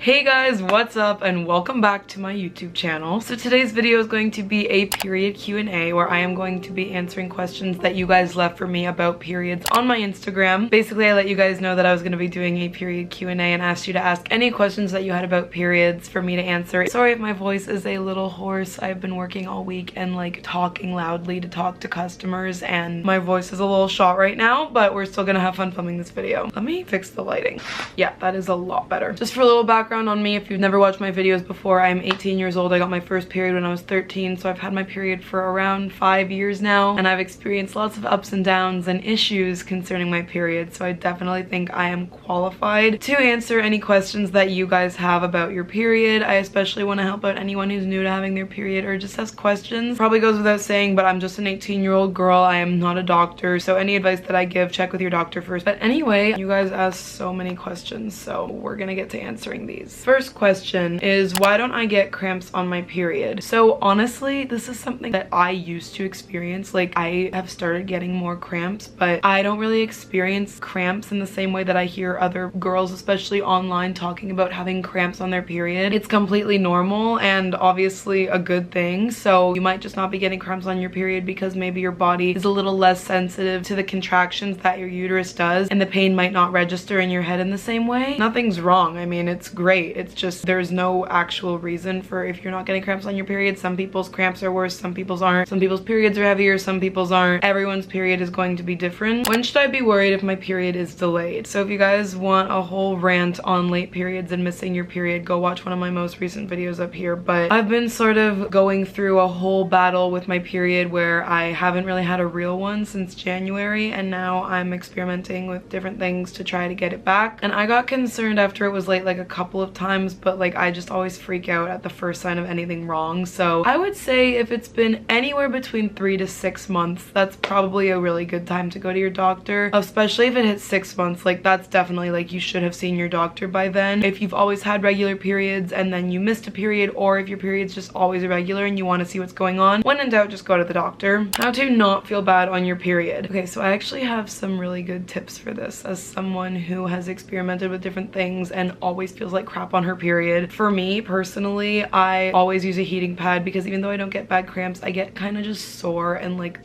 Hey guys, what's up and welcome back to my YouTube channel. So today's video is going to be a period Q&A where I am going to be answering questions that you guys left for me about periods on my Instagram. Basically, I let you guys know that I was going to be doing a period Q&A and asked you to ask any questions that you had about periods for me to answer. Sorry if my voice is a little hoarse. I've been working all week and like talking loudly to talk to customers and my voice is a little shot right now, but we're still gonna have fun filming this video. Let me fix the lighting. Yeah, that is a lot better. Just for a little background on me, if you've never watched my videos before, I'm 18 years old. I got my first period when I was 13, so I've had my period for around 5 years now, and I've experienced lots of ups and downs and issues concerning my period, so I definitely think I am qualified to answer any questions that you guys have about your period. I especially want to help out anyone who's new to having their period or just has questions. Probably goes without saying, but I'm just an 18-year-old girl. I am not a doctor, so any advice that I give, check with your doctor first. But anyway, you guys asked so many questions, so we're gonna get to answering these. First question is, why don't I get cramps on my period? So honestly, this is something that I used to experience. Like, I have started getting more cramps, but I don't really experience cramps in the same way that I hear other girls, especially online, talking about having cramps on their period. It's completely normal and obviously a good thing. So you might just not be getting cramps on your period because maybe your body is a little less sensitive to the contractions that your uterus does, and the pain might not register in your head in the same way. Nothing's wrong. I mean, it's great. It's just there's no actual reason for if you're not getting cramps on your period. Some people's cramps are worse, some people's aren't. Some people's periods are heavier, some people's aren't. Everyone's period is going to be different. When should I be worried if my period is delayed? So if you guys want a whole rant on late periods and missing your period, go watch one of my most recent videos up here. But I've been sort of going through a whole battle with my period where I haven't really had a real one since January, and now I'm experimenting with different things to try to get it back. And I got concerned after it was late like a couple of times, but like I just always freak out at the first sign of anything wrong. So I would say if it's been anywhere between 3 to 6 months, that's probably a really good time to go to your doctor, especially if it hits 6 months. Like, that's definitely like you should have seen your doctor by then. If you've always had regular periods and then you missed a period, or if your period's just always irregular and you want to see what's going on, when in doubt, just go to the doctor. How to not feel bad on your period. Okay, so I actually have some really good tips for this as someone who has experimented with different things and always feels like crap on her period. For me personally, I always use a heating pad because even though I don't get bad cramps, I get kind of just sore and like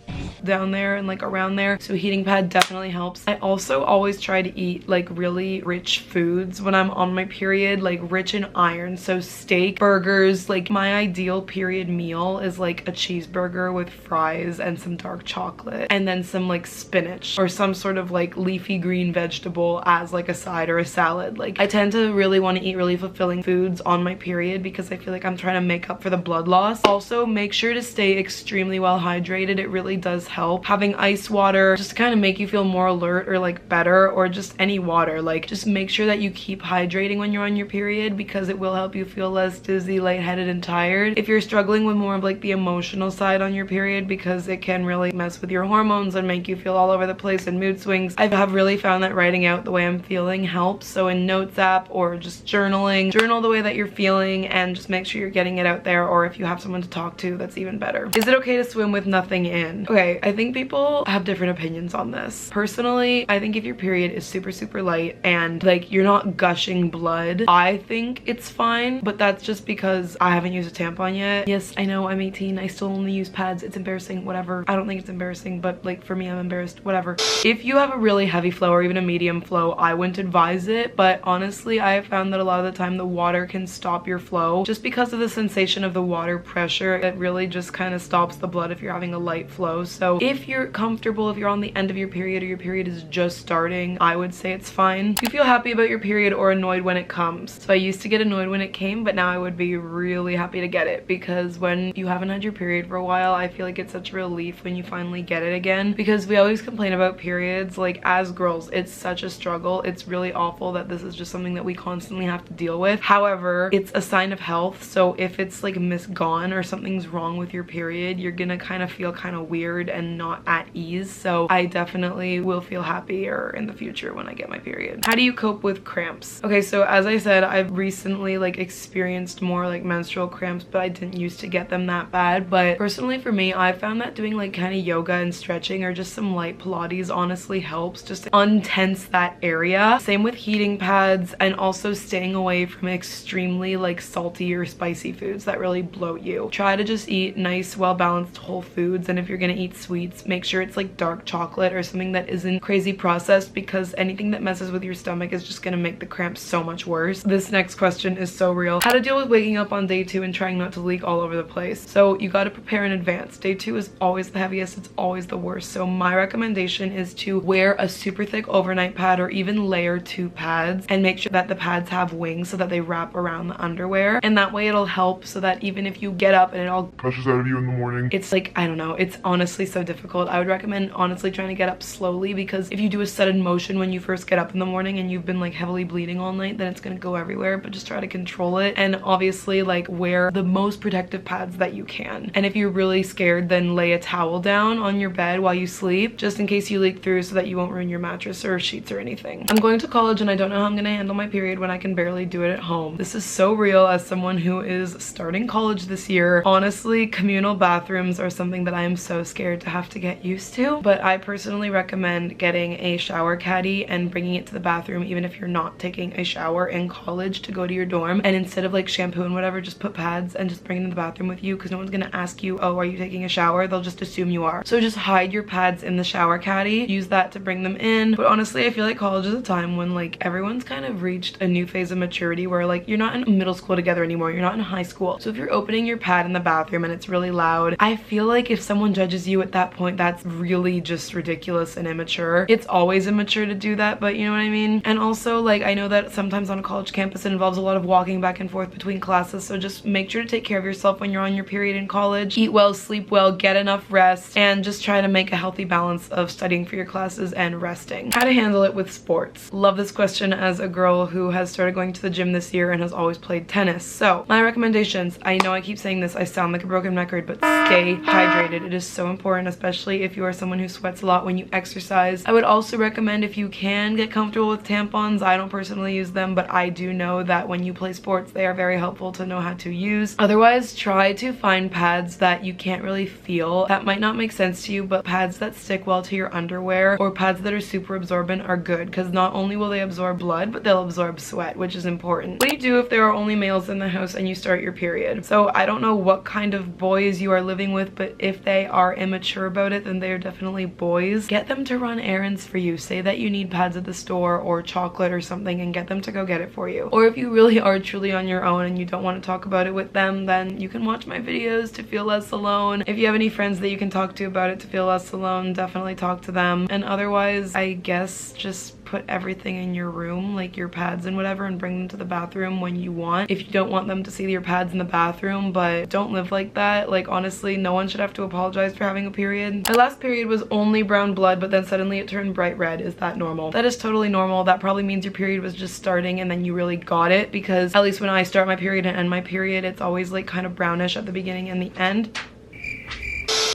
down there and like around there, so a heating pad definitely helps. I also always try to eat like really rich foods when I'm on my period, like rich in iron, so steak, burgers. Like, my ideal period meal is like a cheeseburger with fries and some dark chocolate and then some like spinach or some sort of like leafy green vegetable as like a side or a salad. Like, I tend to really want to eat really fulfilling foods on my period because I feel like I'm trying to make up for the blood loss. Also, make sure to stay extremely well hydrated. It really does help. Having ice water just to kind of make you feel more alert or like better, or just any water. Like, just make sure that you keep hydrating when you're on your period because it will help you feel less dizzy, lightheaded, and tired. If you're struggling with more of like the emotional side on your period, because it can really mess with your hormones and make you feel all over the place and mood swings, I have really found that writing out the way I'm feeling helps. So in Notes app or just journaling, journal the way that you're feeling and just make sure you're getting it out there, or if you have someone to talk to, that's even better. Is it okay to swim with nothing in? Okay, I think people have different opinions on this. Personally, I think if your period is super light and like you're not gushing blood, I think it's fine, but that's just because I haven't used a tampon yet. Yes, I know I'm 18, I still only use pads. It's embarrassing, whatever. I don't think it's embarrassing, but like for me, I'm embarrassed, whatever. If you have a really heavy flow or even a medium flow, I wouldn't advise it, but honestly, I have found that a lot of the time the water can stop your flow just because of the sensation of the water pressure. It really just kind of stops the blood if you're having a light flow. So if you're comfortable, if you're on the end of your period or your period is just starting, I would say it's fine. Do you feel happy about your period or annoyed when it comes? So I used to get annoyed when it came, but now I would be really happy to get it, because when you haven't had your period for a while, I feel like it's such a relief when you finally get it again, because we always complain about periods. Like, as girls, it's such a struggle. It's really awful that this is just something that we constantly have to deal with. However, it's a sign of health, so if it's like misgone or something's wrong with your period, you're gonna kind of feel kind of weird and not at ease. So I definitely will feel happier in the future when I get my period. How do you cope with cramps? Okay, so as I said, I've recently like experienced more like menstrual cramps, but I didn't used to get them that bad. But personally for me, I found that doing like kind of yoga and stretching or just some light Pilates honestly helps just to untense that area. Same with heating pads, and also staying away from extremely like salty or spicy foods that really bloat you. Try to just eat nice, well-balanced whole foods, and if you're gonna eat sweets, make sure it's like dark chocolate or something that isn't crazy processed, because anything that messes with your stomach is just gonna make the cramps so much worse. This next question is so real. How to deal with waking up on day 2 and trying not to leak all over the place. So you got to prepare in advance. Day 2 is always the heaviest, it's always the worst. So my recommendation is to wear a super thick overnight pad or even layer 2 pads, and make sure that the pads have wings so that they wrap around the underwear, and that way it'll help so that even if you get up and it all pushes out of you in the morning, it's like, I don't know, it's honestly so difficult. I would recommend honestly trying to get up slowly, because if you do a sudden motion when you first get up in the morning and you've been like heavily bleeding all night, then it's gonna go everywhere. But just try to control it, and obviously like wear the most protective pads that you can. And if you're really scared, then lay a towel down on your bed while you sleep, just in case you leak through, so that you won't ruin your mattress or sheets or anything. I'm going to college and I don't know how I'm gonna handle my period when I can barely do it at home. This is so real as someone who is starting college this year. Honestly, communal bathrooms are something that I am so scared to have to get used to, but I personally recommend getting a shower caddy and bringing it to the bathroom, even if you're not taking a shower in college, to go to your dorm, and instead of like shampoo and whatever, just put pads and just bring them to the bathroom with you, because no one's gonna ask you, oh, are you taking a shower? They'll just assume you are. So just hide your pads in the shower caddy, use that to bring them in. But honestly, I feel like college is a time when like everyone's kind of reached a new phase of maturity where like you're not in middle school together anymore, you're not in high school. So if you're opening your pad in the bathroom and it's really loud, I feel like if someone judges you at that point, that's really just ridiculous and immature. It's always immature to do that, but you know what I mean? And also, like, I know that sometimes on a college campus it involves a lot of walking back and forth between classes, so just make sure to take care of yourself when you're on your period in college. Eat well, sleep well, get enough rest, and just try to make a healthy balance of studying for your classes and resting. How to handle it with sports. Love this question as a girl who has started going to the gym this year and has always played tennis. So my recommendations, I know I keep saying this, I sound like a broken record, but stay hydrated. It is so important, especially if you are someone who sweats a lot when you exercise. I would also recommend, if you can get comfortable with tampons, I don't personally use them, but I do know that when you play sports, they are very helpful to know how to use. Otherwise, try to find pads that you can't really feel. That might not make sense to you, but pads that stick well to your underwear or pads that are super absorbent are good, because not only will they absorb blood, but they'll absorb sweat, which is important. What do you do if there are only males in the house and you start your period? So I don't know what kind of boys you are living with, but if they are immature about it, then they're definitely boys. Get them to run errands for you. Say that you need pads at the store or chocolate or something, and get them to go get it for you. Or if you really are truly on your own and you don't want to talk about it with them, then you can watch my videos to feel less alone. If you have any friends that you can talk to about it to feel less alone, definitely talk to them. And otherwise, I guess just put everything in your room, like your pads and whatever, and bring them to the bathroom when you want. If you don't want them to see your pads in the bathroom, but don't live like that. Like, honestly, no one should have to apologize for having a period. My last period was only brown blood, but then suddenly it turned bright red. Is that normal? That is totally normal. That probably means your period was just starting and then you really got it, because at least when I start my period and end my period, it's always like kind of brownish at the beginning and the end.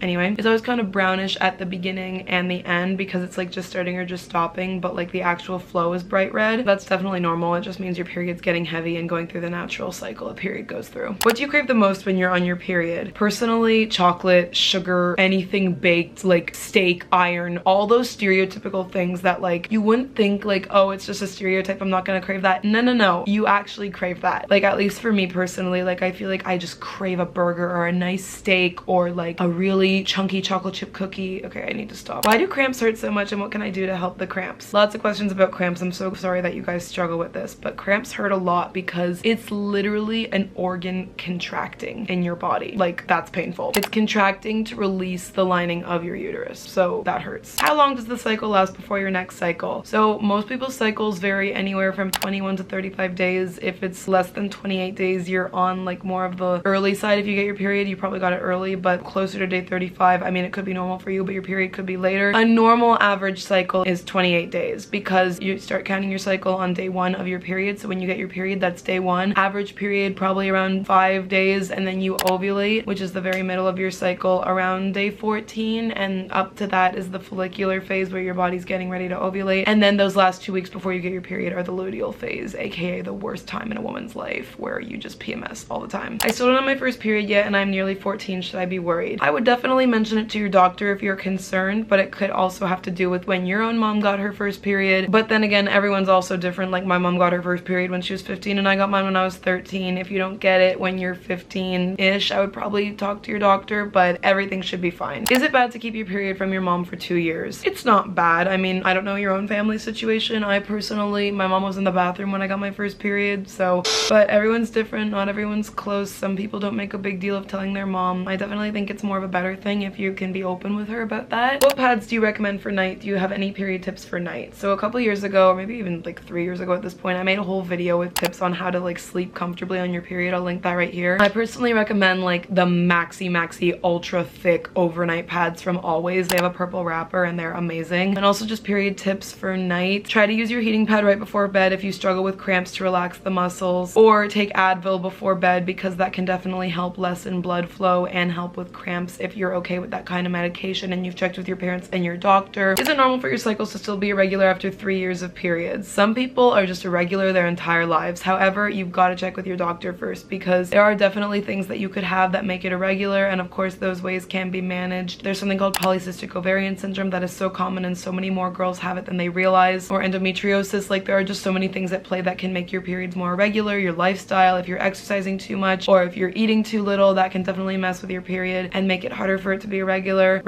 Anyway, it's always kind of brownish at the beginning and the end, because it's like just starting or just stopping, but like the actual flow is bright red. That's definitely normal. It just means your period's getting heavy and going through the natural cycle a period goes through. What do you crave the most when you're on your period? Personally, chocolate, sugar, anything baked, like steak, iron, all those stereotypical things that like you wouldn't think like, oh, it's just a stereotype, I'm not gonna crave that. No, you actually crave that. Like, at least for me personally, like I feel like I just crave a burger or a nice steak or like a really chunky chocolate chip cookie. Okay, I need to stop. Why do cramps hurt so much, and what can I do to help the cramps? Lots of questions about cramps. I'm so sorry that you guys struggle with this, but cramps hurt a lot because it's literally an organ contracting in your body. Like, that's painful. It's contracting to release the lining of your uterus, so that hurts. How long does the cycle last before your next cycle? So most people's cycles vary anywhere from 21 to 35 days. If it's less than 28 days, you're on like more of the early side. If you get your period, you probably got it early, but closer to day 30 35. I mean, it could be normal for you, but your period could be later. A normal average cycle is 28 days because you start counting your cycle on day 1 of your period. So when you get your period, that's day 1. Average period probably around 5 days, and then you ovulate, which is the very middle of your cycle, around day 14, and up to that is the follicular phase where your body's getting ready to ovulate. And then those last 2 weeks before you get your period are the luteal phase, aka the worst time in a woman's life, where you just PMS all the time. I still don't have my first period yet, and I'm nearly 14. Should I be worried? I would definitely mention it to your doctor if you're concerned, but it could also have to do with when your own mom got her first period. But then again, everyone's also different. Like, my mom got her first period when she was 15 and I got mine when I was 13. If you don't get it when you're 15-ish, I would probably talk to your doctor, but everything should be fine. Is it bad to keep your period from your mom for 2 years? It's not bad. I mean, I don't know your own family situation. I personally, my mom was in the bathroom when I got my first period, so, but everyone's different. Not everyone's close. Some people don't make a big deal of telling their mom. I definitely think it's more of a better thing if you can be open with her about that. What pads do you recommend for night? Do you have any period tips for night? So a couple years ago, or maybe even like 3 years ago at this point, I made a whole video with tips on how to like sleep comfortably on your period. I'll link that right here. I personally recommend like the maxi ultra thick overnight pads from Always. They have a purple wrapper and they're amazing. And also just period tips for night. Try to use your heating pad right before bed if you struggle with cramps to relax the muscles, or take Advil before bed because that can definitely help lessen blood flow and help with cramps if you're okay with that kind of medication and you've checked with your parents and your doctor. Is it normal for your cycles to still be irregular after 3 years of periods? Some people are just irregular their entire lives. However, you've got to check with your doctor first because there are definitely things that you could have that make it irregular, and of course those ways can be managed. There's something called polycystic ovarian syndrome that is so common and so many more girls have it than they realize, or endometriosis. Like, there are just so many things at play that can make your periods more irregular. Your lifestyle, if you're exercising too much or if you're eating too little, that can definitely mess with your period and make it harder for it to be irregular.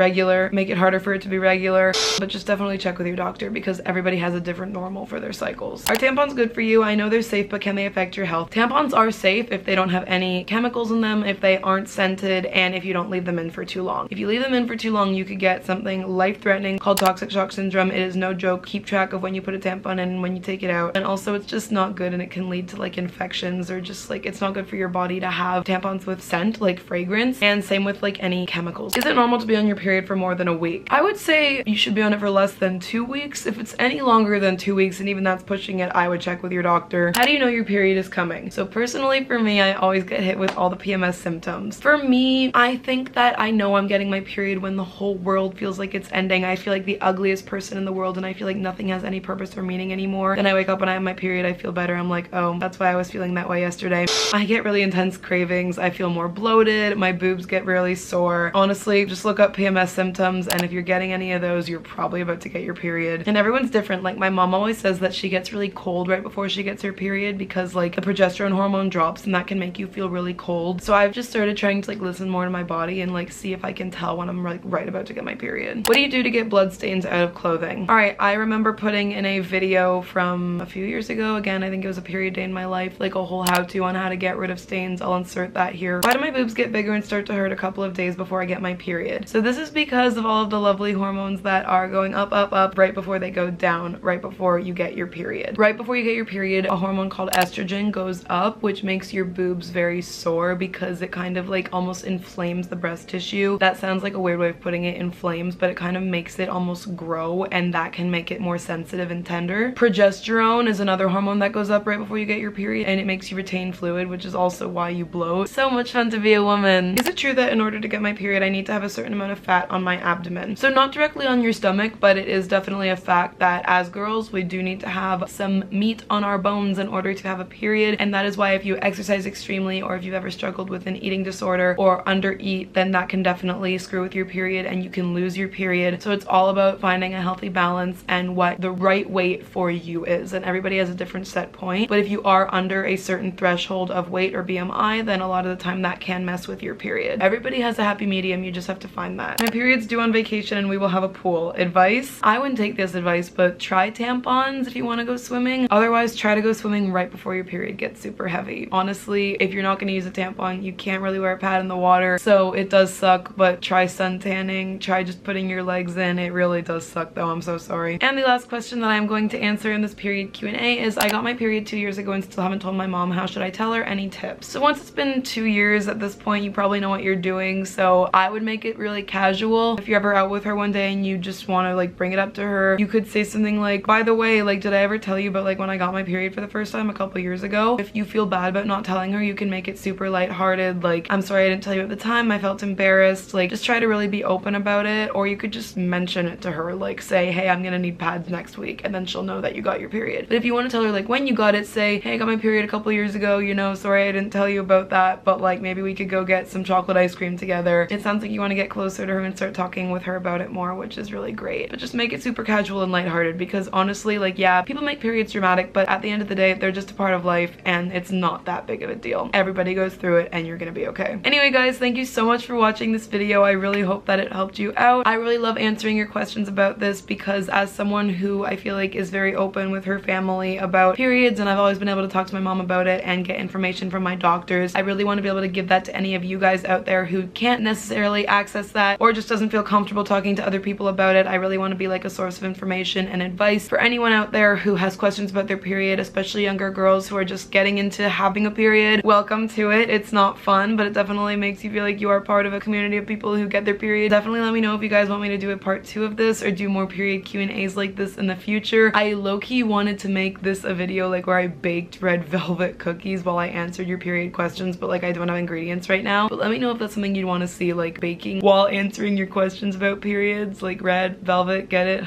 Make it harder for it to be regular. But just definitely check with your doctor because everybody has a different normal for their cycles. Are tampons good for you? I know they're safe, but can they affect your health? Tampons are safe if they don't have any chemicals in them, if they aren't scented, and if you don't leave them in for too long. If you leave them in for too long, you could get something life-threatening called toxic shock syndrome. It is no joke. Keep track of when you put a tampon in and when you take it out. And also, it's just not good, and it can lead to like infections, or just like, it's not good for your body to have tampons with scent, like fragrance, and same with like any chemicals. Is it normal to be on your period for more than a week? I would say you should be on it for less than 2 weeks. If it's any longer than 2 weeks, and even that's pushing it, I would check with your doctor. How do you know your period is coming? So personally for me, I always get hit with all the PMS symptoms. For me, I think that I know I'm getting my period when the whole world feels like it's ending. I feel like the ugliest person in the world, and I feel like nothing has any purpose or meaning anymore. Then I wake up and I have my period, I feel better. I'm like, oh, that's why I was feeling that way yesterday. I get really intense cravings. I feel more bloated. My boobs get really sore. Honestly, just look up PMS symptoms, and if you're getting any of those, you're probably about to get your period. And everyone's different. Like, my mom always says that she gets really cold right before she gets her period because like the progesterone hormone drops, and that can make you feel really cold. So I've just started trying to like listen more to my body and like see if I can tell when I'm like right about to get my period. What do you do to get blood stains out of clothing? All right, I remember putting in a video from a few years ago. Again, I think it was a period day in my life, like a whole how-to on how to get rid of stains. I'll insert that here. Why do my boobs get bigger and start to hurt a couple of days before I get my period? So this is because of all of the lovely hormones that are going up right before they go down, right before you get your period. Right before you get your period, a hormone called estrogen goes up, which makes your boobs very sore because it kind of like almost inflames the breast tissue. That sounds like a weird way of putting it, inflames, but it kind of makes it almost grow, and that can make it more sensitive and tender. Progesterone is another hormone that goes up right before you get your period, and it makes you retain fluid, which is also why you bloat. So much fun to be a woman. Is it true that in order to get my period, I need to have a certain amount of fat on my abdomen? So not directly on your stomach, but it is definitely a fact that as girls, we do need to have some meat on our bones in order to have a period, and that is why if you exercise extremely, or if you've ever struggled with an eating disorder or undereat, then that can definitely screw with your period and you can lose your period. So it's all about finding a healthy balance and what the right weight for you is, and everybody has a different set point. But if you are under a certain threshold of weight or BMI, then a lot of the time that can mess with your period. Everybody has a happy medium, you just have to find that. My period's due on vacation and we will have a pool. Advice? I wouldn't take this advice, but try tampons if you want to go swimming. Otherwise, try to go swimming right before your period gets super heavy. Honestly, if you're not going to use a tampon, you can't really wear a pad in the water, so it does suck, but try sun tanning, try just putting your legs in. It really does suck though, I'm so sorry. And the last question that I'm going to answer in this period Q&A is, I got my period 2 years ago and still haven't told my mom. How should I tell her? Any tips? So once it's been 2 years at this point, you probably know what you're doing, so I would make it really casual. If you're ever out with her one day and you just want to like bring it up to her, you could say something like, by the way, like, did I ever tell you about like when I got my period for the first time a couple years ago? If you feel bad about not telling her, you can make it super lighthearted, like, I'm sorry I didn't tell you at the time, I felt embarrassed. Like, just try to really be open about it. Or you could just mention it to her, like say, hey, I'm gonna need pads next week, and then she'll know that you got your period. But if you want to tell her like when you got it, say, hey, I got my period a couple years ago, you know, sorry I didn't tell you about that, but like maybe we could go get some chocolate ice cream together. It sounds like you want to get closer to her and start talking with her about it more, which is really great. But just make it super casual and lighthearted, because honestly, like, yeah, people make periods dramatic, but at the end of the day, they're just a part of life and it's not that big of a deal. Everybody goes through it and you're gonna be okay. Anyway guys, thank you so much for watching this video. I really hope that it helped you out. I really love answering your questions about this, because as someone who I feel like is very open with her family about periods, and I've always been able to talk to my mom about it and get information from my doctors, I really want to be able to give that to any of you guys out there who can't necessarily access that or just doesn't feel comfortable talking to other people about it. I really want to be like a source of information and advice for anyone out there who has questions about their period, especially younger girls who are just getting into having a period. Welcome to it. It's not fun, but it definitely makes you feel like you are part of a community of people who get their period. Definitely let me know if you guys want me to do a part 2 of this or do more period Q&As like this in the future. I low-key wanted to make this a video like where I baked red velvet cookies while I answered your period questions, but like I don't have ingredients right now. But let me know if that's something you'd want to see, like baking while answering your questions about periods, like red velvet, get it?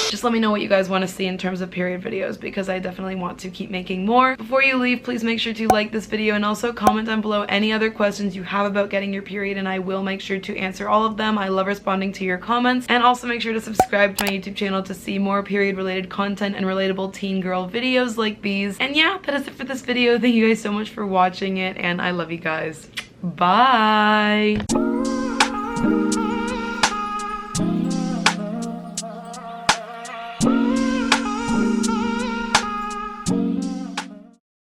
Just let me know what you guys want to see in terms of period videos, because I definitely want to keep making more. Before you leave, please make sure to like this video and also comment down below any other questions you have about getting your period, and I will make sure to answer all of them. I love responding to your comments. And also make sure to subscribe to my YouTube channel to see more period related content and relatable teen girl videos like these. And yeah, that is it for this video. Thank you guys so much for watching it, and I love you guys. Bye!